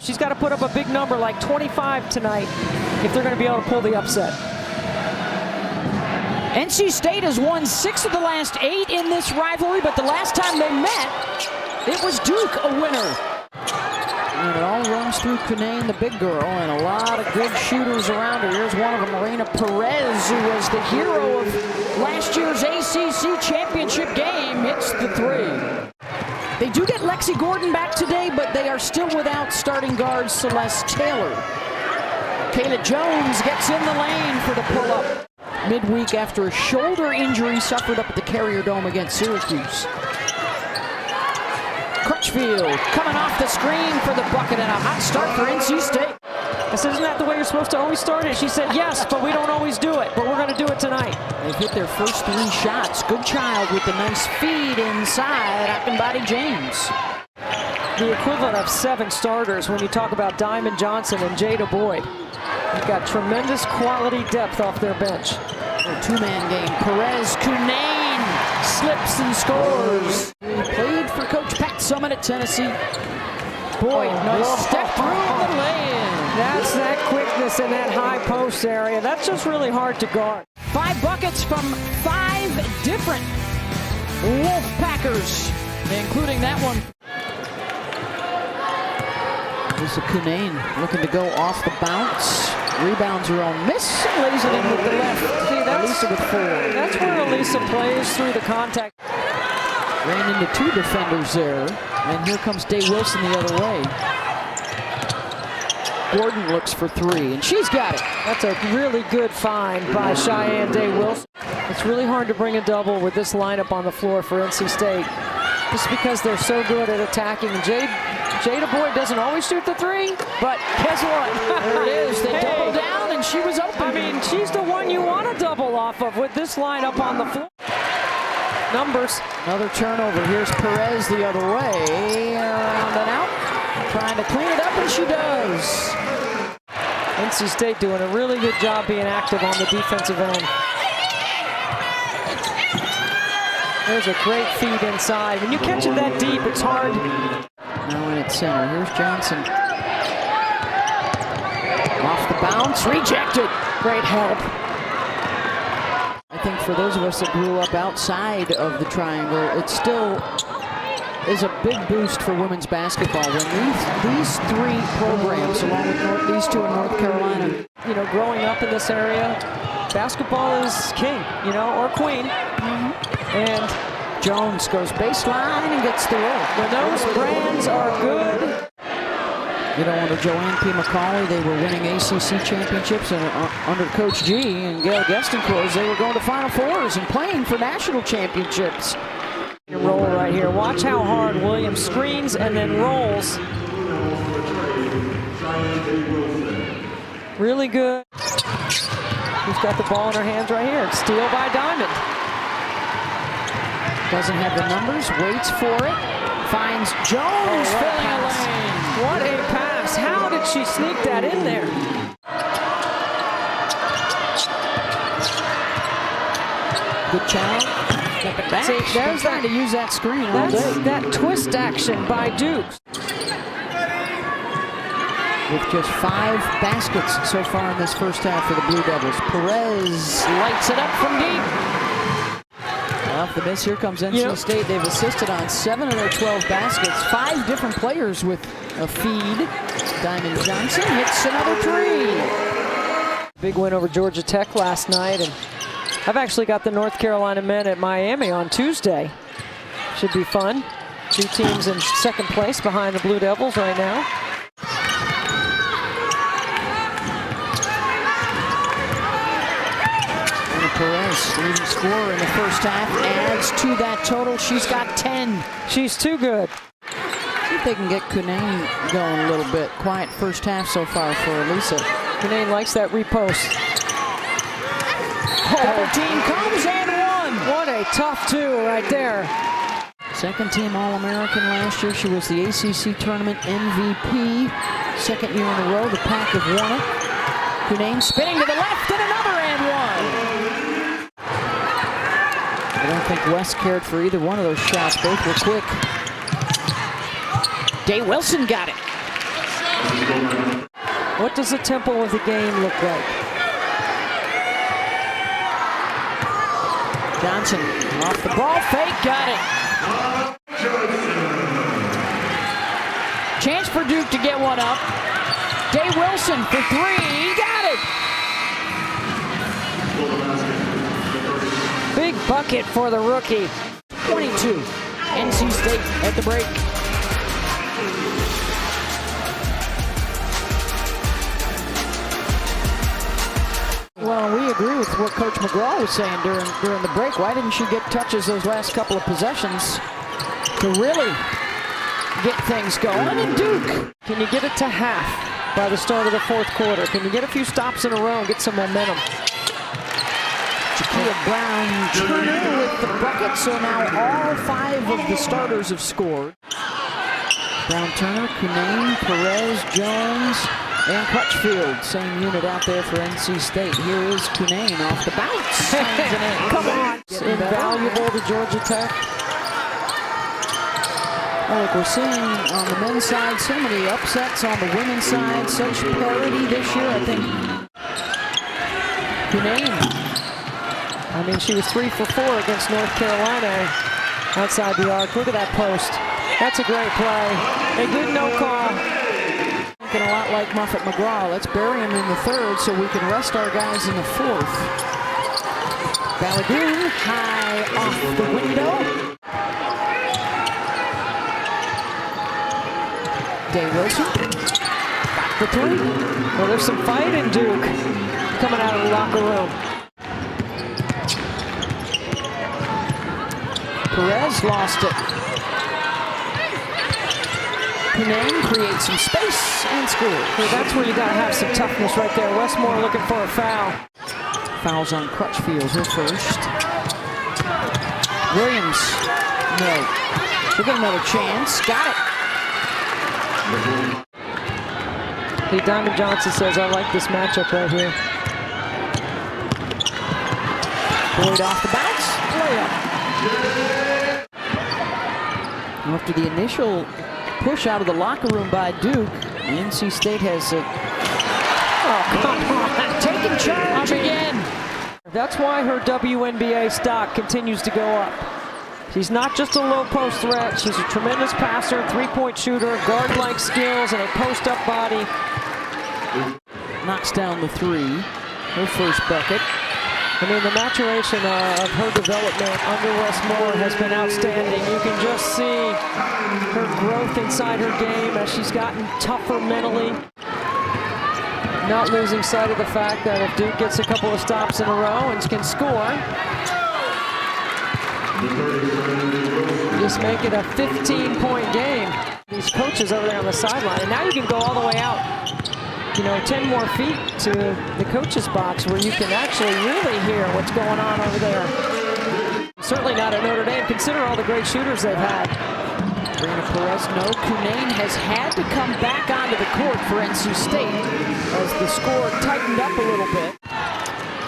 She's got to put up a big number like 25 tonight if they're going to be able to pull the upset. NC State has won 6 of the last 8 in this rivalry, but the last time they met, it was Duke a winner. And it all runs through Cunane, the big girl, and a lot of good shooters around her. Here's one of them, Raina Perez, who was the hero of last year's ACC championship game, hits the 3. They do get Lexi Gordon back today, but they are still without starting guard Celeste Taylor. Kayla Jones gets in the lane for the pull-up. Midweek after a shoulder injury suffered up at the Carrier Dome against Syracuse. Crutchfield coming off the screen for the bucket, and a hot start for NC State. I said, isn't that the way you're supposed to always start it? She said, yes, but we don't always do it, but we're going to do it tonight. They've hit their first 3 shots. Goodchild with the nice feed inside, Akinbadi James. The equivalent of 7 starters when you talk about Diamond Johnson and Jada Boyd. They've got tremendous quality depth off their bench. A 2-man game. Perez Cunane slips and scores. He played for Coach Pat Summitt at Tennessee. Boyd, nice step through the lane. That's that quickness in that high post area. That's just really hard to guard. 5 buckets from 5 different Wolfpackers, including that one. Elissa Cunane looking to go off the bounce. Rebounds her own miss, lays it in with the left. See, Elissa with 4. That's where Elissa plays through the contact. Ran into 2 defenders there, and here comes Day-Wilson the other way. Gordon looks for 3, and she's got it. That's a really good find by Shayeann Day-Wilson. It's really hard to bring a double with this lineup on the floor for NC State, just because they're so good at attacking. Jada Boyd doesn't always shoot the 3, but guess what? There it is. They double down, and she was open. I mean, she's the one you want to double off of with this lineup on the floor. Numbers. Another turnover. Here's Perez the other way. Around and out. Trying to clean it up, and she does. NC State doing a really good job being active on the defensive end. There's a great feed inside. When you catch it that deep, it's hard. Now in at center. Here's Johnson. Off the bounce. Rejected. Great help. I think for those of us that grew up outside of the triangle, it still is a big boost for women's basketball when these 3 programs, along with these 2 in North Carolina, you know, growing up in this area, basketball is king, you know, or queen. And Jones goes baseline and gets the roll. When those brands are good. You know, under Joanne P. McCauley, they were winning ACC championships, and under Coach G and Gail Gestencourt, they were going to Final Fours and playing for national championships. Roll right here. Watch how hard Williams screens and then rolls. Really good. Who's got the ball in her hands right here? Steal by Diamond. Doesn't have the numbers, waits for it, finds Jones filling a lane. What a pass. How did she sneak that in there? Goodchild. See, there's trying to use that screen all day. That twist action by Duke. With just 5 baskets so far in this first half for the Blue Devils. Perez lights it up from deep. Off the miss, here comes NC State. They've assisted on 7 of their 12 baskets. 5 different players with a feed. Diamond Johnson hits another 3. Big win over Georgia Tech last night, and I've actually got the North Carolina men at Miami on Tuesday. Should be fun. 2 teams in second place behind the Blue Devils right now. Perez, leading scorer in the first half, adds to that total. She's got 10. She's too good. See if they can get Cunane going a little bit. Quiet first half so far for Elissa. Cunane likes that repost. Double team comes and 1. What a tough 2 right there. Second team All-American last year. She was the ACC tournament MVP. Second year in a row, the Pack have won it. Cunane spinning to the left and another and 1. I don't think West cared for either one of those shots. Both were quick. Day-Wilson got it. What does the tempo of the game look like? Johnson off the ball fake, got it. Chance for Duke to get one up. Day-Wilson for three, got it. Big bucket for the rookie. 22, NC State at the break. Well, we agree with what Coach McGraw was saying during the break. Why didn't she get touches those last couple of possessions to really get things going? And Duke, can you get it to half by the start of the fourth quarter? Can you get a few stops in a row and get some momentum? Jakia Brown-Turner with the bucket, so now all 5 of the starters have scored. Brown-Turner, Cunane, Perez, Jones, and Crutchfield, same unit out there for NC State. Here is Cunane off the bounce. Come on. Invaluable to Georgia Tech. Oh, look, we're seeing on the men's side so many upsets, on the women's side such parity this year. I think Cunane, I mean, she was 3 for 4 against North Carolina outside the arc. Look at that post. That's a great play. A good no call. Thinking a lot like Muffet McGraw. Let's bury him in the third so we can rest our guys in the fourth. Balagoon high off the window. Day-Wilson got the three. Well, there's some fight in Duke coming out of the locker room. Perez lost it. Cunane creates some space and scores. Well, that's where you got to have some toughness right there. Westmore looking for a foul. Fouls on Crutchfield, her first. Williams, no. She'll get another chance. Got it. Hey, Diamond Johnson says, I like this matchup right here. Boyd off the bounce. Layup. After the initial push out of the locker room by Duke, NC State has taken charge again. That's why her WNBA stock continues to go up. She's not just a low post threat. She's a tremendous passer, three-point shooter, guard-like skills, and a post-up body. Knocks down the three. Her first bucket. I mean, the maturation of her development under Westmore has been outstanding. You can just see her growth inside her game as she's gotten tougher mentally. Not losing sight of the fact that if Duke gets a couple of stops in a row and can score, just make it a 15-point game. These coaches over there on the sideline, and now you can go all the way out, 10 more feet to the coach's box where you can actually really hear what's going on over there. Certainly not at Notre Dame. Consider all the great shooters they've had. Raina, Perez, no. Cunane has had to come back onto the court for NC State as the score tightened up a little bit.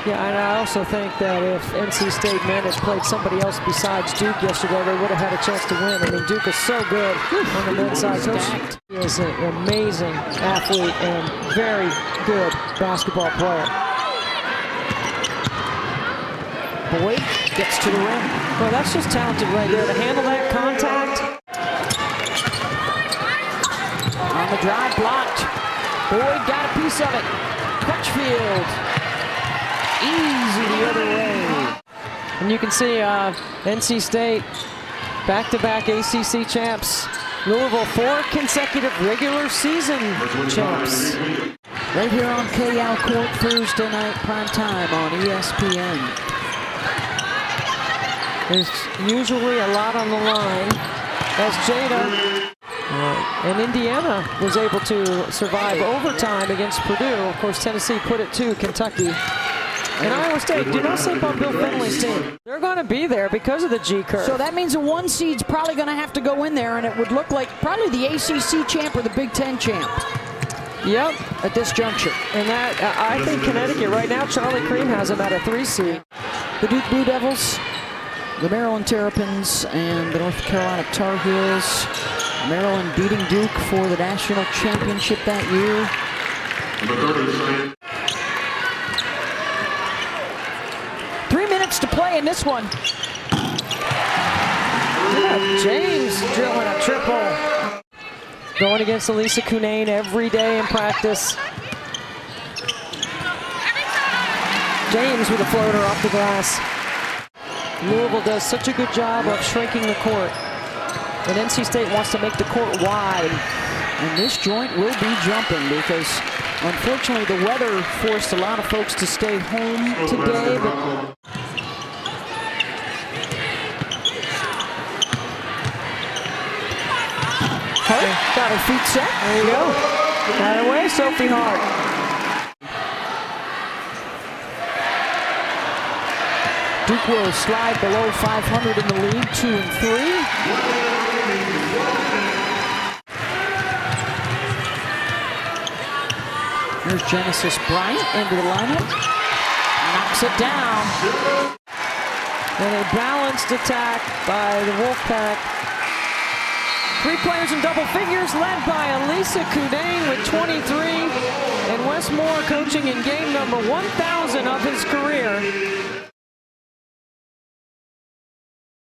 Yeah, and I also think that if NC State men had played somebody else besides Duke yesterday, they would have had a chance to win. I mean, Duke is so good on the men's side. He is an amazing athlete and very good basketball player. Boyd gets to the rim. Well, that's just talented right there to handle that contact. On the drive, blocked. Boyd got a piece of it. Crutchfield. Easy the other way. And you can see NC State back-to-back ACC champs. Louisville 4 consecutive regular season champs. Right here on KL Court Thursday night prime time on ESPN. There's usually a lot on the line as Jada and Indiana was able to survive overtime against Purdue. Of course, Tennessee put it to Kentucky. And Iowa State, do not sleep on Bill Finley's team. They're going to be there because of the G curve. So that means a 1 seed's probably going to have to go in there, and it would look like probably the ACC champ or the Big Ten champ. Yep. At this juncture. And that, I think Connecticut right now, Charlie Cream has them at a 3 seed. The Duke Blue Devils the Maryland Terrapins and the North Carolina Tar Heels. Maryland beating Duke for the national championship that year. 3 minutes to play in this one. Yeah, James drilling a triple. Going against Elissa Cunane every day in practice. James with a floater off the glass. Louisville does such a good job of shrinking the court. And NC State wants to make the court wide. And this joint will be jumping because unfortunately the weather forced a lot of folks to stay home today. But Hart got her feet set. There you go. That away, Sophie Hart. Duke will slide below 500 in the league, 2-3. Here's Genesis Bryant into the lineup. Knocks it down. And a balanced attack by the Wolfpack. 3 players in double figures, led by Elissa Cunane with 23. And Wes Moore coaching in game number 1,000 of his career.